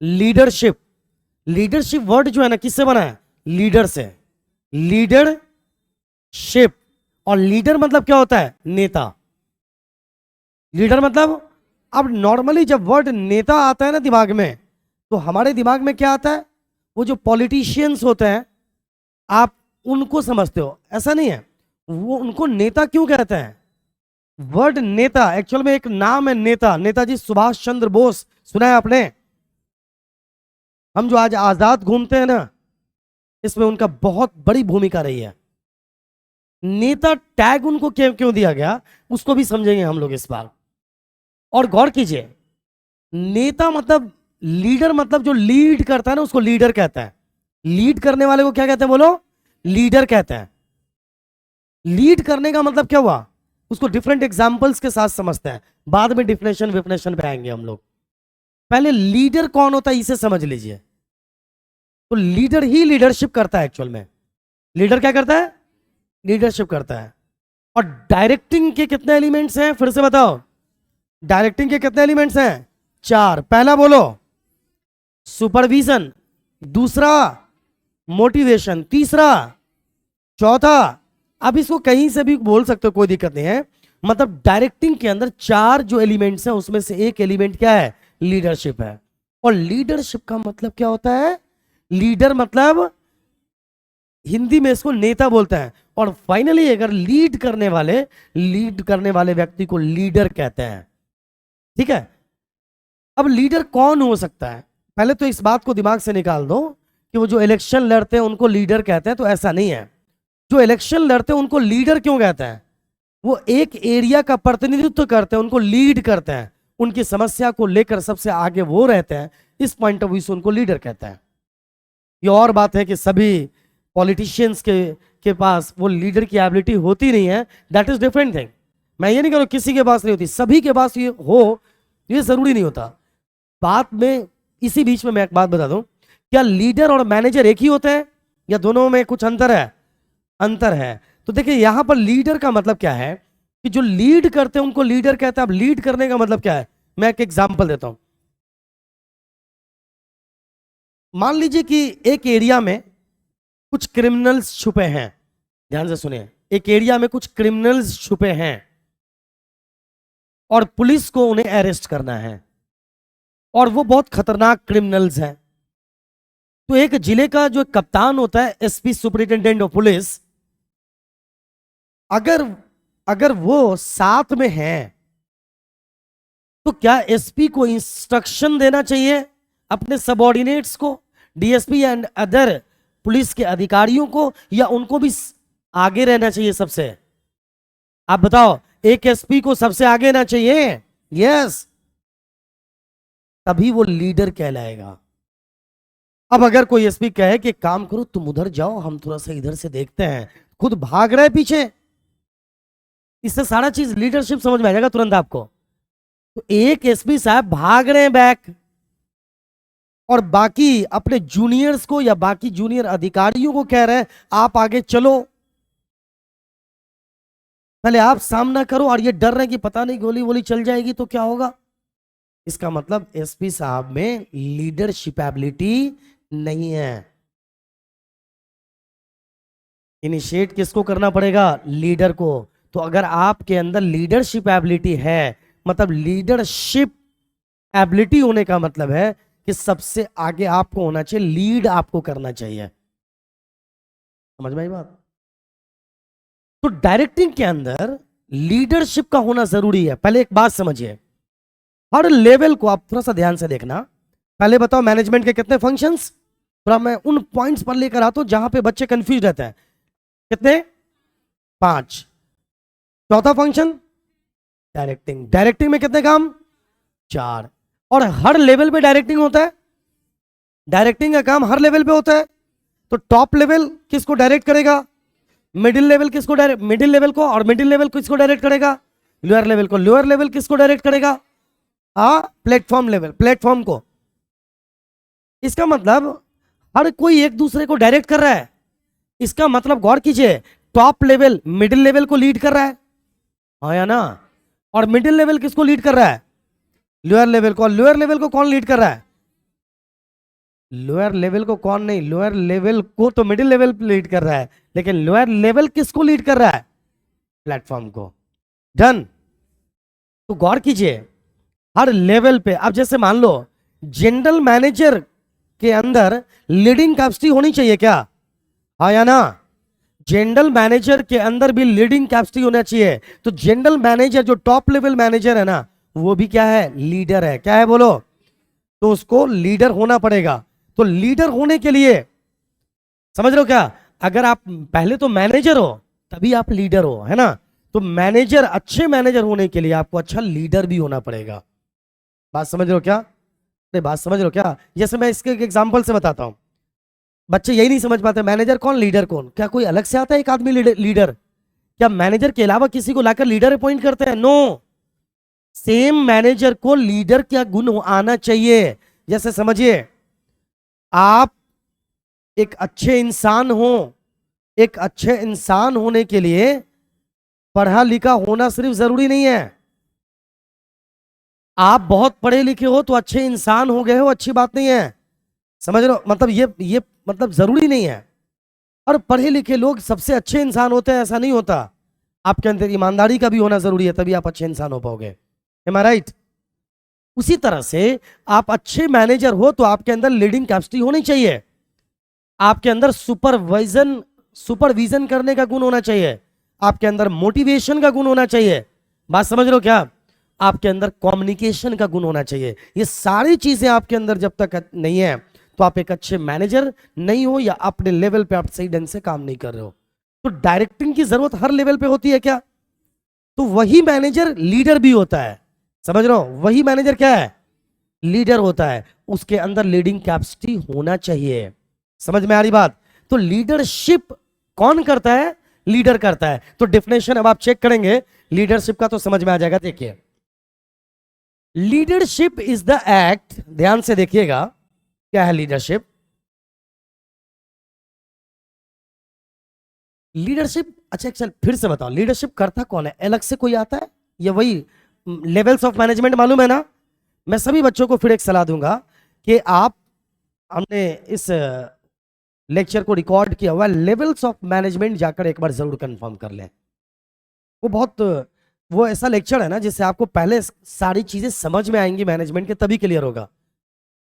Leadership. Leadership word जो है ना किससे बना है? लीडर से। लीडरशिप। और लीडर मतलब क्या होता है? नेता। लीडर मतलब, अब नॉर्मली जब वर्ड नेता आता है ना दिमाग में, तो हमारे दिमाग में क्या आता है? वो जो पॉलिटिशियंस होते हैं, आप उनको समझते हो, ऐसा नहीं है। वो उनको नेता क्यों कहते हैं? वर्ड नेता एक्चुअल में एक नाम है, नेता। नेताजी सुभाष चंद्र बोस, सुना है आपने? हम जो आज आजाद घूमते हैं ना, इसमें उनका बहुत बड़ी भूमिका रही है। नेता टैग उनको क्यों क्यों दिया गया, उसको भी समझेंगे हम लोग इस बार। और गौर कीजिए, नेता मतलब, लीडर मतलब जो लीड करता है ना, उसको लीडर कहता है। लीड करने वाले को क्या कहते हैं बोलो? लीडर कहते हैं। लीड करने का मतलब क्या हुआ, उसको डिफरेंट एग्जांपल्स के साथ समझते हैं, बाद में डिफिनेशन विफिनेशन पे आएंगे हम लोग। पहले लीडर कौन होता है इसे समझ लीजिए। तो लीडर ही लीडरशिप करता है एक्चुअल में। लीडर क्या करता है? लीडरशिप करता है। और डायरेक्टिंग के कितने एलिमेंट्स हैं, फिर से बताओ? डायरेक्टिंग के कितने एलिमेंट्स हैं? 4। पहला बोलो सुपरविजन, दूसरा मोटिवेशन, तीसरा, चौथा। अब इसको कहीं से भी बोल सकते हो, कोई दिक्कत नहीं है। मतलब डायरेक्टिंग के अंदर 4 जो एलिमेंट्स हैं, उसमें से एक एलिमेंट क्या है? लीडरशिप है। और लीडरशिप का मतलब क्या होता है? लीडर मतलब हिंदी में इसको नेता बोलते हैं। और फाइनली अगर लीड करने वाले व्यक्ति को लीडर कहते हैं। ठीक है। अब लीडर कौन हो सकता है? पहले तो इस बात को दिमाग से निकाल दो कि वो जो इलेक्शन लड़ते हैं उनको लीडर कहते हैं, तो ऐसा नहीं है। जो इलेक्शन लड़ते हैं उनको लीडर क्यों कहते हैं? वो एक एरिया का प्रतिनिधित्व करते हैं, उनको लीड करते हैं, उनकी समस्या को लेकर सबसे आगे वो रहते हैं। इस पॉइंट ऑफ व्यू से उनको लीडर कहते हैं। ये और बात है कि सभी पॉलिटिशियंस के पास वो लीडर की एबिलिटी होती नहीं है, दैट इज डिफरेंट थिंग। मैं ये नहीं कह रहा किसी के पास नहीं होती, सभी के पास ये हो, ये जरूरी नहीं होता। बात में इसी बीच में मैं एक बात बता दूं, क्या लीडर और मैनेजर एक ही होते हैं या दोनों में कुछ अंतर है? अंतर है। तो देखिए यहां पर लीडर का मतलब क्या है कि जो लीड करते हैं उनको लीडर कहते हैं। अब लीड करने का मतलब क्या है, मैं एक एग्जांपल देता हूं। मान लीजिए कि एक एरिया में कुछ क्रिमिनल्स छुपे हैं। ध्यान से सुनिए, एक एरिया में कुछ क्रिमिनल्स छुपे हैं और पुलिस को उन्हें अरेस्ट करना है, और वो बहुत खतरनाक क्रिमिनल्स हैं। तो एक जिले का जो कप्तान होता है, एसपी सुपरिटेंडेंट ऑफ पुलिस, अगर अगर वो साथ में है, तो क्या एसपी को इंस्ट्रक्शन देना चाहिए अपने सबऑर्डिनेट्स को, डीएसपी एंड अदर पुलिस के अधिकारियों को, या उनको भी आगे रहना चाहिए सबसे? आप बताओ, एक एसपी को सबसे आगे रहना चाहिए। यस, तभी वो लीडर कहलाएगा। अब अगर कोई एसपी कहे कि काम करो, तुम उधर जाओ, हम थोड़ा सा इधर से देखते हैं, खुद भाग रहे पीछे, इससे सारा चीज लीडरशिप समझ में आ जाएगा तुरंत आपको। तो एक एसपी साहब भाग रहे हैं बैक, और बाकी अपने जूनियर्स को या बाकी जूनियर अधिकारियों को कह रहे हैं आप आगे चलो, पहले आप सामना करो, और ये डर रहे कि पता नहीं गोली वोली चल जाएगी तो क्या होगा। इसका मतलब एसपी साहब में लीडरशिप एबिलिटी नहीं है। इनिशिएट किसको करना पड़ेगा? लीडर को। तो अगर आपके अंदर लीडरशिप एबिलिटी है, मतलब लीडरशिप एबिलिटी होने का मतलब है कि सबसे आगे आपको होना चाहिए, लीड आपको करना चाहिए। समझ में आई बात? तो डायरेक्टिंग के अंदर लीडरशिप का होना जरूरी है। पहले एक बात समझिए, हर लेवल को आप थोड़ा सा ध्यान से देखना। पहले बताओ मैनेजमेंट के कितने फंक्शंस, थोड़ा मैं उन पॉइंट्स पर लेकर आता हूं जहां पे बच्चे कंफ्यूज रहते हैं। कितने? 5। चौथा फंक्शन डायरेक्टिंग। डायरेक्टिंग में कितने काम? 4। और हर लेवल पे डायरेक्टिंग होता है। डायरेक्टिंग का काम हर लेवल पे होता है। तो टॉप लेवल किसको डायरेक्ट करेगा? मिडिल लेवल किसको डायरेक्ट, मिडिल लेवल को, और मिडिल लेवल किसको डायरेक्ट करेगा? लोअर लेवल को। लोअर लेवल किसको डायरेक्ट करेगा? प्लेटफॉर्म लेवल, प्लेटफॉर्म को। इसका मतलब हर कोई एक दूसरे को डायरेक्ट कर रहा है। इसका मतलब गौर कीजिए, टॉप लेवल मिडिल लेवल को लीड कर रहा है, हाँ या ना? और मिडिल लेवल किसको लीड कर रहा है? लोअर लेवल को। लोअर लेवल को कौन लीड कर रहा है? लोअर लेवल को कौन नहीं, लोअर लेवल को तो मिडिल लेवल लीड कर रहा है, लेकिन लोअर लेवल किसको लीड कर रहा है, प्लेटफॉर्म को। डन। तो गौर कीजिए, हर लेवल पे, अब जैसे मान लो जनरल मैनेजर के अंदर लीडिंग कैपेसिटी होनी चाहिए क्या, हाँ या ना, जनरल मैनेजर के अंदर भी लीडिंग कैपेसिटी होना चाहिए। तो जनरल मैनेजर जो टॉप लेवल मैनेजर है ना, वो भी क्या है, लीडर है, क्या है बोलो, तो उसको लीडर होना पड़ेगा। तो लीडर होने के लिए, समझ रहे हो क्या, अगर आप पहले तो मैनेजर हो तभी आप लीडर हो, है ना। तो मैनेजर, अच्छे मैनेजर होने के लिए आपको अच्छा लीडर भी होना पड़ेगा। बात समझ रहे हो क्या, नहीं बात समझ रहे हो क्या। जैसे मैं इसके एग्जांपल से बताता हूं, बच्चे यही नहीं समझ पाते, मैनेजर कौन लीडर कौन, क्या कोई अलग से आता है एक आदमी लीडर, क्या मैनेजर के अलावा किसी को लाकर लीडर अपॉइंट करते हैं, नो। सेम मैनेजर को लीडर क्या गुण आना चाहिए। जैसे समझिए, आप एक अच्छे इंसान हो, एक अच्छे इंसान होने के लिए पढ़ा लिखा होना सिर्फ जरूरी नहीं है। आप बहुत पढ़े लिखे हो तो अच्छे इंसान हो गए हो, अच्छी बात नहीं है, समझ रहे हो, मतलब ये मतलब जरूरी नहीं है। और पढ़े लिखे लोग सबसे अच्छे इंसान होते हैं ऐसा नहीं होता, आपके अंदर ईमानदारी का भी होना जरूरी है, तभी आप अच्छे इंसान हो पाओगे। एम आई राइट। उसी तरह से आप अच्छे मैनेजर हो तो आपके अंदर लीडिंग कैपेसिटी होनी चाहिए, आपके अंदर सुपरविजन करने का गुण होना चाहिए, आपके अंदर मोटिवेशन का गुण होना चाहिए। बात समझ रहे हो क्या, आपके अंदर कम्युनिकेशन का गुण होना चाहिए। ये सारी चीजें आपके अंदर जब तक नहीं है तो आप एक अच्छे मैनेजर नहीं हो, या अपने लेवल पे आप सही ढंग से काम नहीं कर रहे हो। तो डायरेक्टिंग की जरूरत हर लेवल पे होती है क्या, तो वही मैनेजर लीडर भी होता है, समझ रहे हो, वही मैनेजर क्या है, लीडर होता है, उसके अंदर लीडिंग कैपेसिटी होना चाहिए। समझ में आ रही बात। तो लीडरशिप कौन करता है, लीडर करता है। तो डेफिनेशन अब आप चेक करेंगे लीडरशिप का तो समझ में आ जाएगा। देखिए, लीडरशिप इज द एक्ट, ध्यान से देखिएगा क्या है लीडरशिप। लीडरशिप, अच्छा चल फिर से बताओ, लीडरशिप करता कौन है, अलग से कोई आता है या वही लेवल्स ऑफ मैनेजमेंट मालूम है ना। मैं सभी बच्चों को फिर एक सलाह दूंगा कि आप, हमने इस लेक्चर को रिकॉर्ड किया हुआ, लेवल्स ऑफ मैनेजमेंट जाकर एक बार जरूर कंफर्म कर लें। वो ऐसा लेक्चर है ना जिससे आपको पहले सारी चीजें समझ में आएंगी मैनेजमेंट के, तभी क्लियर होगा।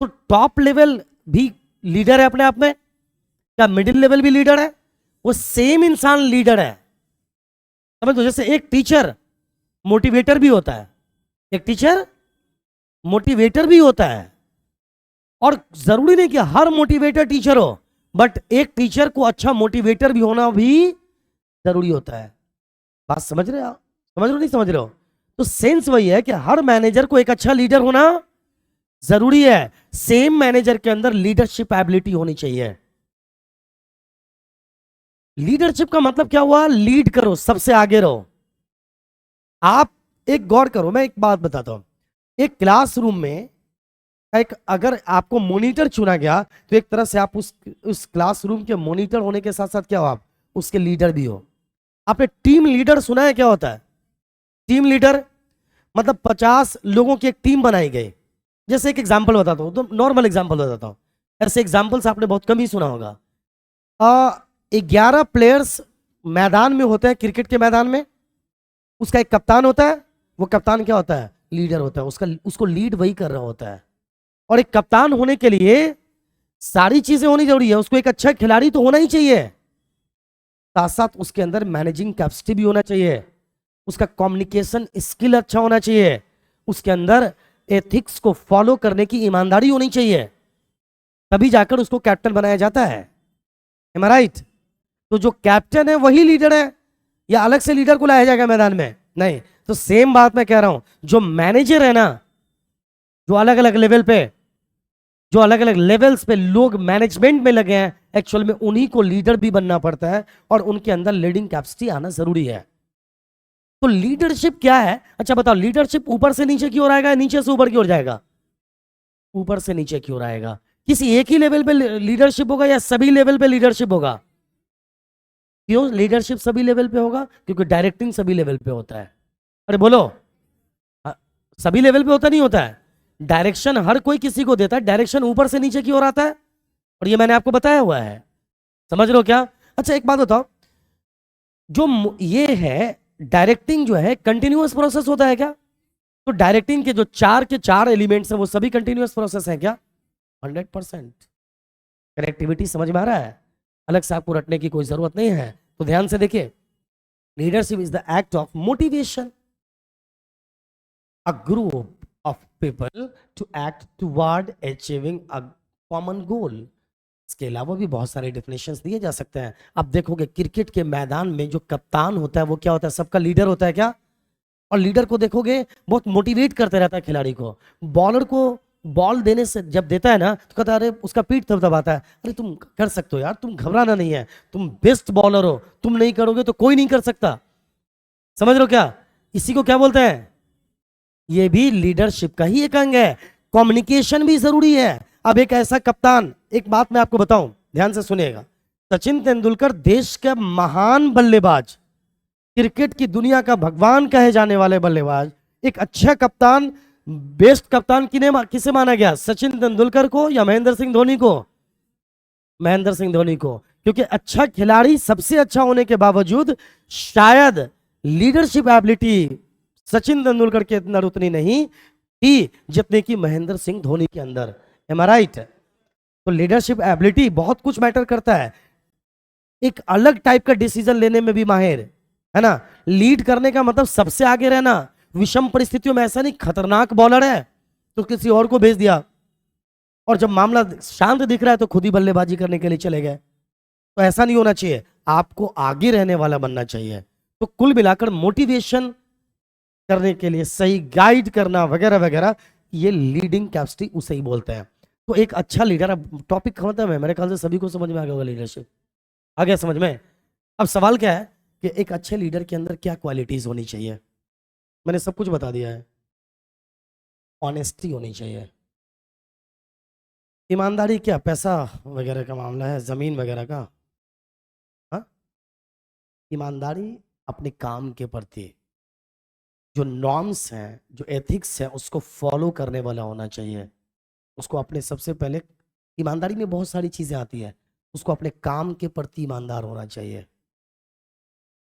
तो टॉप लेवल भी लीडर है अपने आप में, क्या मिडिल लेवल भी लीडर है, वो सेम इंसान लीडर है। समझ लो, जैसे एक टीचर मोटिवेटर भी होता है, एक टीचर मोटिवेटर भी होता है, और जरूरी नहीं कि हर मोटिवेटर टीचर हो, बट एक टीचर को अच्छा मोटिवेटर भी होना भी जरूरी होता है। बात समझ रहे हो आप, समझ रहे हो नहीं समझ रहे हो। तो सेंस वही है कि हर मैनेजर को एक अच्छा लीडर होना जरूरी है, सेम मैनेजर के अंदर लीडरशिप एबिलिटी होनी चाहिए। लीडरशिप का मतलब क्या हुआ, लीड करो, सबसे आगे रहो। आप एक गौर करो, मैं एक बात बताता हूं, एक क्लासरूम में एक, अगर आपको मॉनिटर चुना गया तो एक तरह से आप उस क्लासरूम के मॉनिटर होने के साथ साथ क्या हो, आप उसके लीडर भी हो। आपने टीम लीडर सुना है, क्या होता है टीम लीडर, मतलब 50 लोगों की एक टीम बनाई गई। जैसे एक एग्जांपल बताता हूं, तो नॉर्मल एग्जांपल बताता हूं, ऐसे एग्जांपल्स आपने बहुत कम ही सुना होगा। 11 प्लेयर्स मैदान में होते हैं, क्रिकेट के मैदान में, उसका एक कप्तान होता है, वो कप्तान क्या होता है, लीडर होता है, उसको लीड वही कर रहा होता है। और एक कप्तान होने के लिए सारी चीजें होनी जरूरी है, उसको एक अच्छा खिलाड़ी तो होना ही चाहिए, साथ साथ उसके अंदर मैनेजिंग कैपेसिटी भी होना चाहिए, उसका कम्युनिकेशन स्किल अच्छा होना चाहिए, उसके अंदर एथिक्स को फॉलो करने की ईमानदारी होनी चाहिए, तभी जाकर उसको कैप्टन बनाया जाता है। एम आई राइट। तो जो कैप्टन है वही लीडर है, या अलग से लीडर को लाया जाएगा मैदान में, नहीं। तो सेम बात मैं कह रहा हूं, जो मैनेजर है ना, जो अलग अलग लेवल पे, जो अलग अलग लेवल्स पे लोग मैनेजमेंट में लगे हैं, एक्चुअल में उन्हीं को लीडर भी बनना पड़ता है, और उनके अंदर लीडिंग कैपेसिटी आना जरूरी है। तो लीडरशिप क्या है, अच्छा बताओ, लीडरशिप ऊपर से नीचे की ओर आएगा, नीचे से ऊपर की ओर जाएगा, ऊपर से नीचे की ओर आएगा। किसी एक ही लेवल पे लीडरशिप होगा या सभी लेवल पे लीडरशिप होगा, क्यों लीडरशिप सभी लेवल पे होगा, क्योंकि डायरेक्टिंग सभी लेवल पे होता है। अरे बोलो, सभी लेवल पे होता नहीं होता है, डायरेक्शन हर कोई किसी को देता है, डायरेक्शन ऊपर से नीचे की ओर आता है, और ये मैंने आपको बताया हुआ है, समझ रहे हो क्या? अच्छा एक बात बताओ, जो ये है डायरेक्टिंग जो है कंटिन्यूअस प्रोसेस होता है क्या? तो डायरेक्टिंग के चार एलिमेंट्स हैं वो सभी कंटिन्यूअस प्रोसेस हैं क्या? 100%। कनेक्टिविटी समझ में आ रहा है? अलग से आपको रटने की कोई जरूरत नहीं है। तो ध्यान से देखिए, leadership is the act of motivation a group of people to act toward achieving a common goal. इसके अलावा भी बहुत सारे डेफिनेशंस दिए जा सकते हैं। अब देखोगे क्रिकेट के मैदान में जो कप्तान होता है वो क्या होता है? सबका लीडर होता है क्या? और लीडर को देखोगे बहुत मोटिवेट करते रहता है खिलाड़ी को। बॉलर को बॉल देने से जब देता है ना तो कहता है, अरे उसका पीठ थपथपाता है, अरे तुम कर सकते हो यार, तुम घबराना नहीं है, तुम बेस्ट बॉलर हो, तुम नहीं करोगे तो कोई नहीं कर सकता। समझ रहे हो क्या? इसी को क्या बोलते हैं? ये भी लीडरशिप का ही एक अंग है। कम्युनिकेशन भी जरूरी है। अब एक ऐसा कप्तान, एक बात मैं आपको बताऊं, ध्यान से सुनिएगा। सचिन तेंदुलकर देश के महान बल्लेबाज, क्रिकेट की दुनिया का भगवान कहे जाने वाले बल्लेबाज, एक अच्छा कप्तान, बेस्ट कप्तान किसे माना गया? सचिन तेंदुलकर को या महेंद्र सिंह धोनी को? महेंद्र सिंह धोनी को। क्योंकि अच्छा खिलाड़ी सबसे अच्छा होने के बावजूद शायद लीडरशिप एबिलिटी सचिन तेंदुलकर के अंदर उतनी नहीं थी जितने की महेंद्र सिंह धोनी के अंदर। एम आई राइट? तो लीडरशिप एबिलिटी बहुत कुछ मैटर करता है। एक अलग टाइप का डिसीजन लेने में भी माहिर है ना। लीड करने का मतलब सबसे आगे रहना। विषम परिस्थितियों में ऐसा नहीं खतरनाक बॉलर है तो किसी और को भेज दिया, और जब मामला शांत दिख रहा है तो खुद ही बल्लेबाजी करने के लिए चले गए। तो ऐसा नहीं होना चाहिए, आपको आगे रहने वाला बनना चाहिए। तो कुल मिलाकर मोटिवेशन करने के लिए सही गाइड करना वगैरह वगैरह, ये लीडिंग कैपेसिटी उसे ही बोलते हैं। तो एक अच्छा लीडर, अब टॉपिक खत्म है, मेरे ख्याल से सभी को समझ में आ गया होगा लीडरशिप। आ गया समझ में? अब सवाल क्या है कि एक अच्छे लीडर के अंदर क्या क्वालिटीज होनी चाहिए? मैंने सब कुछ बता दिया है। ऑनेस्टी होनी चाहिए। ईमानदारी क्या पैसा वगैरह का मामला है, जमीन वगैरह का? हाँ, ईमानदारी अपने काम के प्रति, जो नॉर्म्स हैं, जो एथिक्स है, उसको फॉलो करने वाला होना चाहिए। उसको अपने सबसे पहले, ईमानदारी में बहुत सारी चीजें आती है, उसको अपने काम के प्रति ईमानदार होना चाहिए।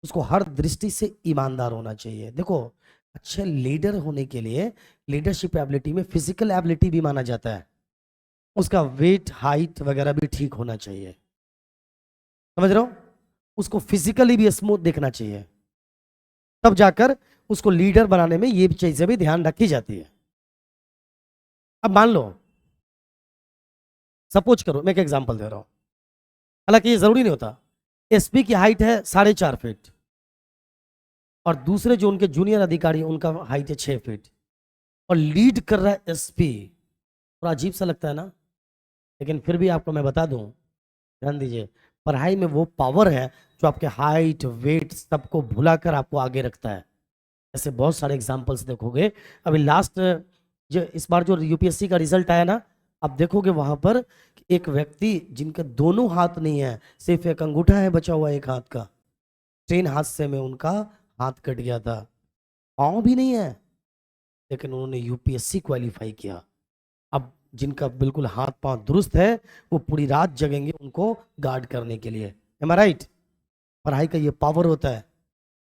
उसको हर दृष्टि से ईमानदार होना चाहिए। देखो, अच्छे लीडर होने के लिए लीडरशिप एबिलिटी में फिजिकल एबिलिटी भी माना जाता है। उसका वेट हाइट वगैरह भी ठीक होना चाहिए। समझ रहे हो? उसको फिजिकली भी स्मूथ दिखना चाहिए, तब जाकर उसको लीडर बनाने में ये चीजें भी ध्यान रखी जाती है। अब मान लो, सपोज करो, मैं एक एग्जांपल दे रहा हूं, हालांकि ये जरूरी नहीं होता। एसपी की हाइट है 4.5 फीट और दूसरे जो उनके जूनियर अधिकारी उनका हाइट है 6 फीट, और लीड कर रहा है एसपी। थोड़ा अजीब सा लगता है ना? लेकिन फिर भी आपको मैं बता दूं, ध्यान दीजिए, पढ़ाई में वो पावर है जो आपके हाइट वेट सबको भुलाकर आपको आगे रखता है। ऐसे बहुत सारे एग्जांपल्स देखोगे। अभी लास्ट जो इस बार जो यूपीएससी का रिजल्ट आया ना, आप देखोगे वहां पर एक व्यक्ति जिनके दोनों हाथ नहीं है, सिर्फ एक अंगूठा है बचा हुआ एक हाथ का। ट्रेन हादसे में उनका हाथ कट गया था, पाँव भी नहीं है, लेकिन उन्होंने यूपीएससी क्वालिफाई किया। अब जिनका बिल्कुल हाथ पांव दुरुस्त है वो पूरी रात जगेंगे उनको गार्ड करने के लिए। एम आई राइट? पढ़ाई का ये पावर होता है।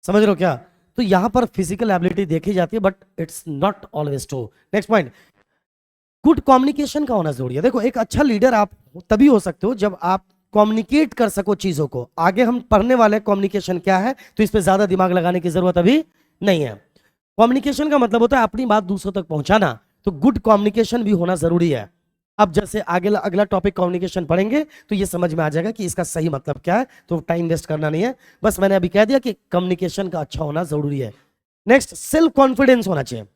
समझ रहे हो क्या? तो यहां पर फिजिकल एबिलिटी देखी जाती है, but it's not always true. Next point, good communication का होना जरूरी है। देखो, एक अच्छा लीडर आप तभी हो सकते हो जब आप कम्युनिकेट कर सको चीजों को। आगे हम पढ़ने वाले कम्युनिकेशन क्या है, तो इस पर ज्यादा दिमाग लगाने की जरूरत अभी नहीं है। कम्युनिकेशन का मतलब होता है अपनी बात दूसरों तक पहुंचाना, तो गुड कम्युनिकेशन भी होना जरूरी है। अब जैसे आगे अगला टॉपिक कम्युनिकेशन पढ़ेंगे तो ये समझ में आ जाएगा कि इसका सही मतलब क्या है, तो टाइम वेस्ट करना नहीं है। बस मैंने अभी कह दिया कि कम्युनिकेशन का अच्छा होना जरूरी है। नेक्स्ट, सेल्फ कॉन्फिडेंस होना चाहिए।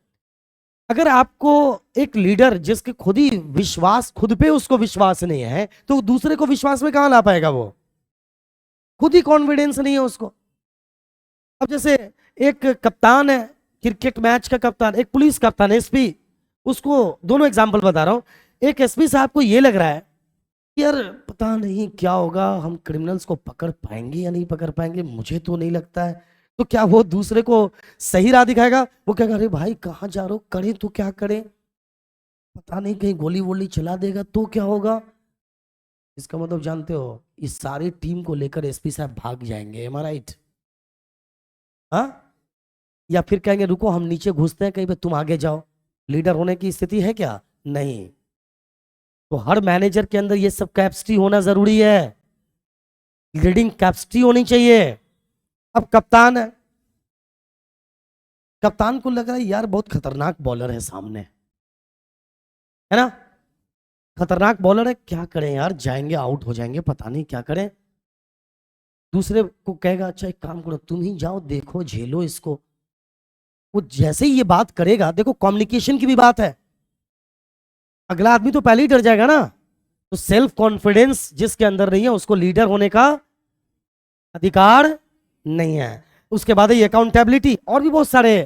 अगर आपको एक लीडर जिसके खुद ही विश्वास, खुद पे उसको विश्वास नहीं है, तो दूसरे को विश्वास में कहां ला पाएगा? वो खुद ही कॉन्फिडेंस नहीं है उसको। अब जैसे एक कप्तान है, क्रिकेट मैच का कप्तान, एक पुलिस कप्तान एसपी, उसको दोनों एग्जांपल बता रहा हूं। एक एसपी साहब को ये लग रहा है कि यार पता नहीं क्या होगा, हम क्रिमिनल्स को पकड़ पाएंगे या नहीं पकड़ पाएंगे, मुझे तो नहीं लगता है। तो क्या वो दूसरे को सही राह दिखाएगा? वो कहेगा अरे भाई कहाँ जा रहे हो, करें तो क्या करें, पता नहीं कहीं गोली वोली चला देगा तो क्या होगा। इसका मतलब जानते हो, इस सारी टीम को लेकर एसपी साहब भाग जाएंगे, एम आई राइट? हाँ, या फिर कहेंगे रुको हम नीचे घुसते हैं कहीं पे, तुम आगे जाओ। लीडर होने की स्थिति है क्या? नहीं। तो हर मैनेजर के अंदर ये सब कैपेसिटी होना जरूरी है, लीडिंग कैपेसिटी होनी चाहिए। अब कप्तान है, कप्तान को लग रहा है यार बहुत खतरनाक बॉलर है सामने, है ना, खतरनाक बॉलर है, क्या करें यार, जाएंगे आउट हो जाएंगे, पता नहीं क्या करें। दूसरे को कहेगा अच्छा एक काम करो तुम ही जाओ, देखो झेलो इसको। वो जैसे ही ये बात करेगा, देखो कम्युनिकेशन की भी बात है, अगला आदमी तो पहले ही डर जाएगा ना। तो सेल्फ कॉन्फिडेंस जिसके अंदर नहीं है उसको लीडर होने का अधिकार नहीं है। उसके बाद ये अकाउंटेबिलिटी, और भी बहुत सारे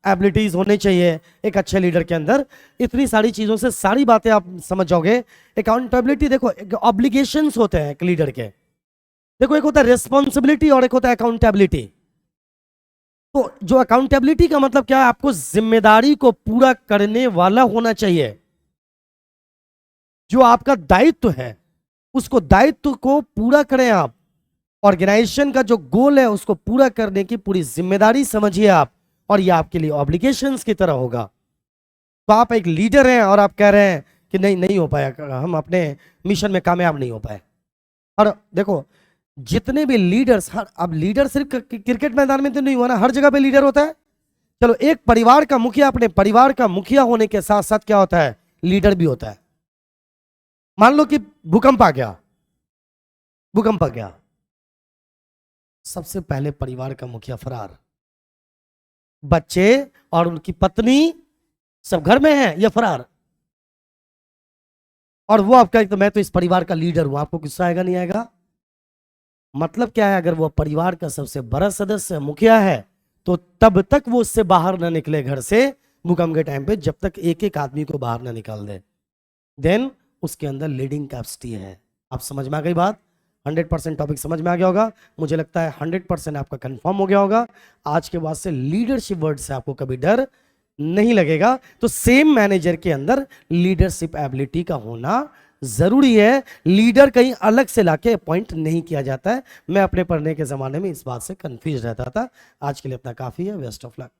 एबिलिटीज होने चाहिए एक अच्छे लीडर के अंदर। इतनी सारी चीजों से सारी बातें आप समझ जाओगे। अकाउंटेबिलिटी, देखो ऑब्लिगेशंस होते हैं एक लीडर के, देखो एक होता है रिस्पॉन्सिबिलिटी और एक होता है अकाउंटेबिलिटी। तो जो अकाउंटेबिलिटी का मतलब क्या है, आपको जिम्मेदारी को पूरा करने वाला होना चाहिए। जो आपका दायित्व है उसको दायित्व को पूरा करें आप। ऑर्गेनाइजेशन का जो गोल है उसको पूरा करने की पूरी जिम्मेदारी समझिए आप, और ये आपके लिए ऑब्लिगेशंस की तरह होगा। तो आप एक लीडर हैं और आप कह रहे हैं कि नहीं हो पाया, हम अपने मिशन में कामयाब नहीं हो पाए। और देखो जितने भी लीडर्स, अब लीडर सिर्फ क्रिकेट मैदान में तो नहीं हुआ ना, हर जगह पे लीडर होता है। चलो एक परिवार का मुखिया अपने परिवार का मुखिया होने के साथ साथ क्या होता है, लीडर भी होता है। मान लो कि भूकंप आ गया, भूकंप आ गया, सबसे पहले परिवार का मुखिया फरार, बच्चे और उनकी पत्नी सब घर में हैं, या फरार। और वो आपका तो मैं तो इस परिवार का लीडर हूं, आपको गुस्सा आएगा नहीं आएगा? मतलब क्या है, अगर वो परिवार का सबसे बड़ा सदस्य मुखिया है तो तब तक वो उससे बाहर ना निकले घर से भूकंप के टाइम पे, जब तक एक एक आदमी को बाहर ना निकाल दे। देन उसके अंदर लीडिंग कैपेसिटी है। आप समझ में आ गई बात? 100% टॉपिक समझ में आ गया होगा, मुझे लगता है 100% आपका कंफर्म हो गया होगा। आज के बाद से लीडरशिप वर्ड से आपको कभी डर नहीं लगेगा। तो सेम मैनेजर के अंदर लीडरशिप एबिलिटी का होना जरूरी है। लीडर कहीं अलग से लाके अपॉइंट नहीं किया जाता है। मैं अपने पढ़ने के जमाने में इस बात से कंफ्यूज रहता था। आज के लिए इतना काफी है। Best of luck.